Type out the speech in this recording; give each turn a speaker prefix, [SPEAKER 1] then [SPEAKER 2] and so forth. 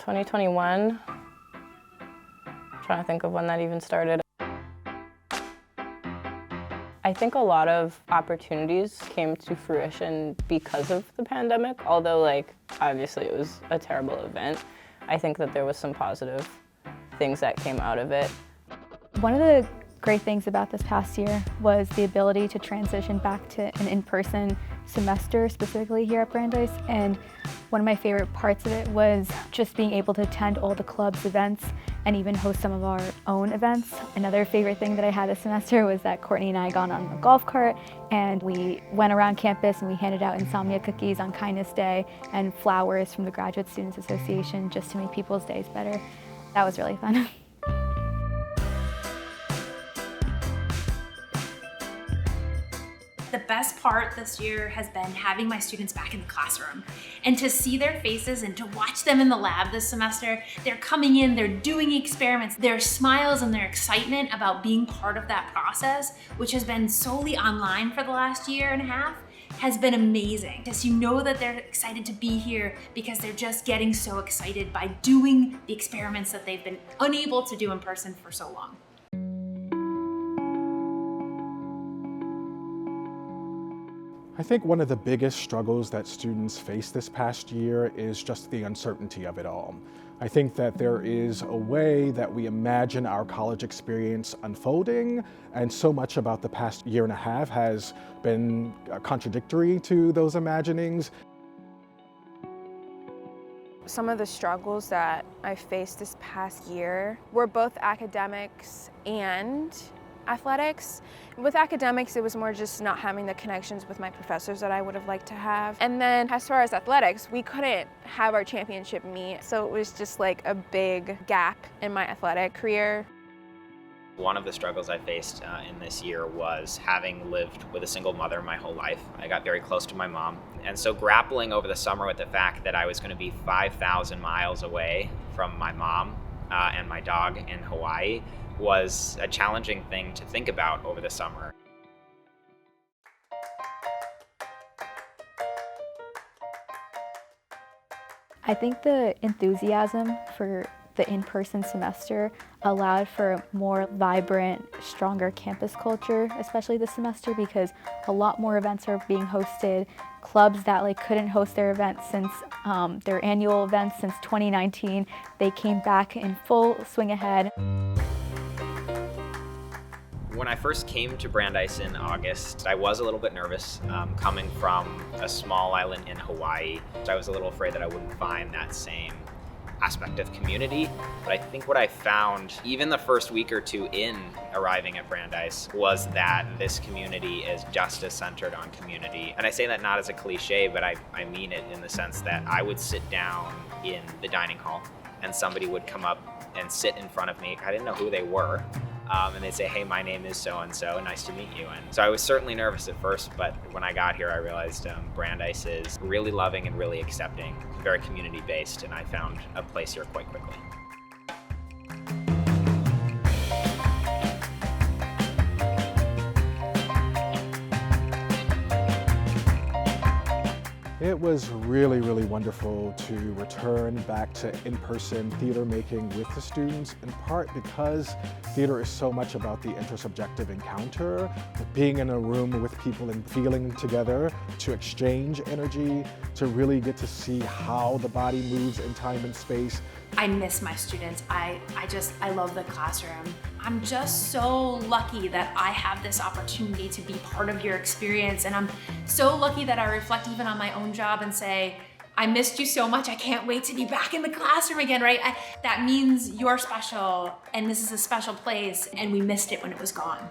[SPEAKER 1] 2021. Trying to think of when that even started. I think a lot of opportunities came to fruition because of the pandemic, although obviously it was a terrible event. I think that there was some positive things that came out of it.
[SPEAKER 2] One of the great things about this past year was the ability to transition back to an in-person semester, specifically here at Brandeis, and one of my favorite parts of it was just being able to attend all the club's events and even host some of our own events. Another favorite thing that I had this semester was that Courtney and I got on a golf cart and we went around campus and we handed out insomnia cookies on Kindness Day and flowers from the Graduate Students Association just to make people's days better. That was really fun.
[SPEAKER 3] The best part this year has been having my students back in the classroom and to see their faces and to watch them in the lab this semester. They're coming in, they're doing experiments, their smiles and their excitement about being part of that process, which has been solely online for the last year and a half, has been amazing. Because you know that they're excited to be here because they're just getting so excited by doing the experiments that they've been unable to do in person for so long.
[SPEAKER 4] I think one of the biggest struggles that students face this past year is just the uncertainty of it all. I think that there is a way that we imagine our college experience unfolding, and so much about the past year and a half has been contradictory to those imaginings.
[SPEAKER 5] Some of the struggles that I faced this past year were both academics and athletics. With academics, it was more just not having the connections with my professors that I would have liked to have. And then as far as athletics, we couldn't have our championship meet, so it was just like a big gap in my athletic career.
[SPEAKER 6] One of the struggles I faced in this year was having lived with a single mother my whole life. I got very close to my mom, and so grappling over the summer with the fact that I was going to be 5,000 miles away from my mom and my dog in Hawaii was a challenging thing to think about over the summer.
[SPEAKER 2] I think the enthusiasm for the in-person semester allowed for a more vibrant, stronger campus culture, especially this semester, because a lot more events are being hosted. Clubs that couldn't host their events since their annual events since 2019, they came back in full swing ahead.
[SPEAKER 6] When I first came to Brandeis in August, I was a little bit nervous coming from a small island in Hawaii. I was a little afraid that I wouldn't find that same aspect of community. But I think what I found, even the first week or two in arriving at Brandeis, was that this community is just as centered on community. And I say that not as a cliche, but I mean it in the sense that I would sit down in the dining hall and somebody would come up and sit in front of me. I didn't know who they were. And they'd say, hey, my name is so-and-so, nice to meet you. And so I was certainly nervous at first, but when I got here, I realized Brandeis is really loving and really accepting, very community-based, and I found a place here quite quickly.
[SPEAKER 4] It was really, really wonderful to return back to in-person theater making with the students, in part because theater is so much about the intersubjective encounter, being in a room with people and feeling together, to exchange energy, to really get to see how the body moves in time and space.
[SPEAKER 3] I miss my students. I love the classroom. I'm just so lucky that I have this opportunity to be part of your experience, and I'm so lucky that I reflect even on my own job and say, I missed you so much, I can't wait to be back in the classroom again, right? That means you're special, and this is a special place, and we missed it when it was gone.